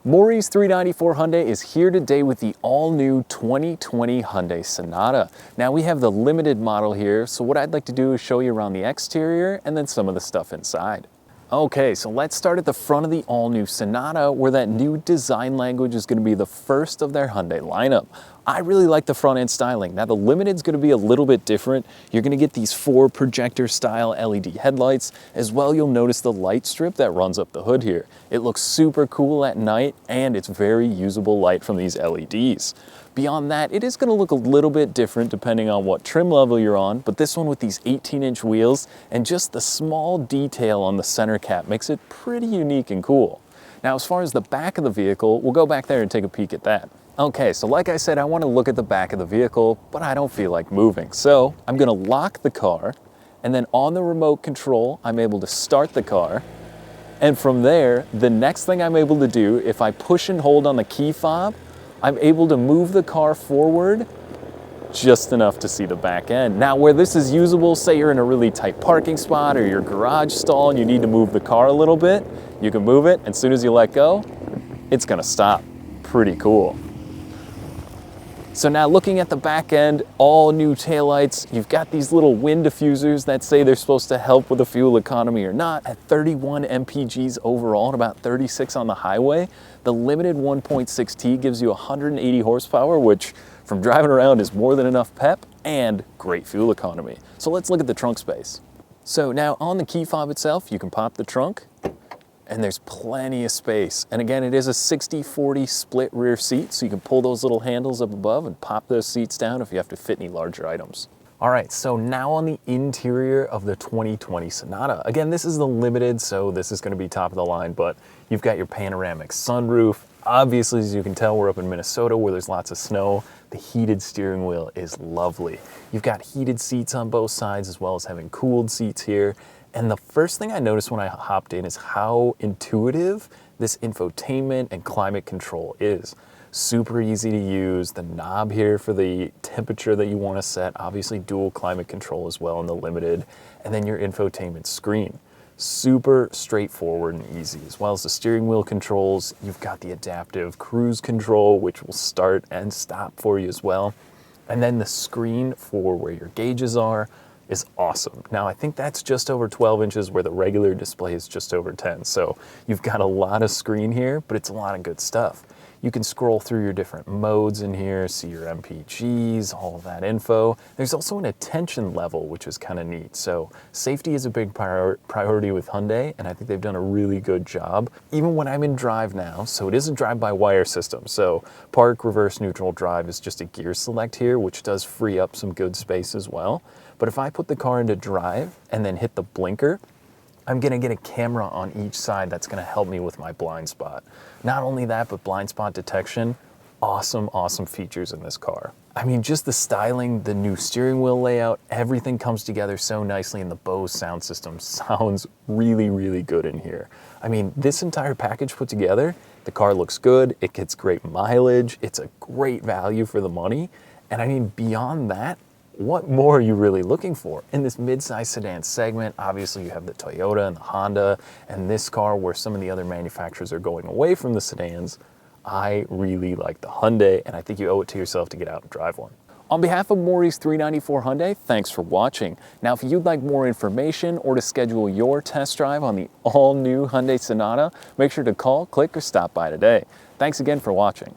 Morrie's 394 Hyundai is here today with the all-new 2020 Hyundai Sonata. Now we have the limited model here, so what I'd like to do is show you around the exterior and then some of the stuff inside. Okay, so let's start at the front of the all-new Sonata, where that new design language is going to be the first of their Hyundai lineup. I really like the front end styling. Now the Limited is going to be a little bit different. You're going to get these 4 projector style LED headlights. As well, you'll notice the light strip that runs up the hood here. It looks super cool at night, and it's very usable light from these LEDs. Beyond that, it is going to look a little bit different depending on what trim level you're on, but this one with these 18-inch wheels and just the small detail on the center cap makes it pretty unique and cool. Now, as far as the back of the vehicle, we'll go back there and take a peek at that. Okay, so like I said, I want to look at the back of the vehicle, but I don't feel like moving. So I'm going to lock the car, and then on the remote control, I'm able to start the car. And from there, the next thing I'm able to do, if I push and hold on the key fob, I'm able to move the car forward just enough to see the back end. Now, where this is usable, say you're in a really tight parking spot or your garage stall and you need to move the car a little bit, you can move it. As soon as you let go, it's gonna stop. Pretty cool. So now looking at the back end, all new taillights, you've got these little wind diffusers that say they're supposed to help with the fuel economy or not. At 31 mpgs overall and about 36 on the highway, the limited 1.6T gives you 180 horsepower, which from driving around is more than enough pep and great fuel economy. So let's look at the trunk space. So now on the key fob itself, you can pop the trunk, and there's plenty of space. And again, it is a 60-40 split rear seat, so you can pull those little handles up above and pop those seats down if you have to fit any larger items. All right, so now on the interior of the 2020 Sonata. Again, this is the Limited, so this is gonna be top of the line, but you've got your panoramic sunroof. Obviously, as you can tell, we're up in Minnesota where there's lots of snow. The heated steering wheel is lovely. You've got heated seats on both sides as well as having cooled seats here. And the first thing I noticed when I hopped in is how intuitive this infotainment and climate control is. Super easy to use. The knob here for the temperature that you want to set, obviously dual climate control as well in the Limited, and then your infotainment screen. Super straightforward and easy. As well as the steering wheel controls, you've got the adaptive cruise control, which will start and stop for you as well. And then the screen for where your gauges are is awesome. Now, I think that's just over 12 inches where the regular display is just over 10. So you've got a lot of screen here, but it's a lot of good stuff. You can scroll through your different modes in here, see your MPGs, all of that info. There's also an attention level, which is kind of neat. So safety is a big priority with Hyundai, and I think they've done a really good job. Even when I'm in drive now, so it is a drive-by-wire system. So park, reverse, neutral, drive is just a gear select here, which does free up some good space as well. But if I put the car into drive and then hit the blinker, I'm gonna get a camera on each side that's gonna help me with my blind spot. Not only that, but blind spot detection, awesome, awesome features in this car. I mean, just the styling, the new steering wheel layout, everything comes together so nicely, and the Bose sound system sounds really, really good in here. I mean, this entire package put together, the car looks good, it gets great mileage, it's a great value for the money, and I mean, beyond that, what more are you really looking for? In this mid-size sedan segment, obviously you have the Toyota and the Honda, and this car where some of the other manufacturers are going away from the sedans. I really like the Hyundai, and I think you owe it to yourself to get out and drive one. On behalf of Morrie's 394 Hyundai, thanks for watching. Now, if you'd like more information or to schedule your test drive on the all-new Hyundai Sonata, make sure to call, click, or stop by today. Thanks again for watching.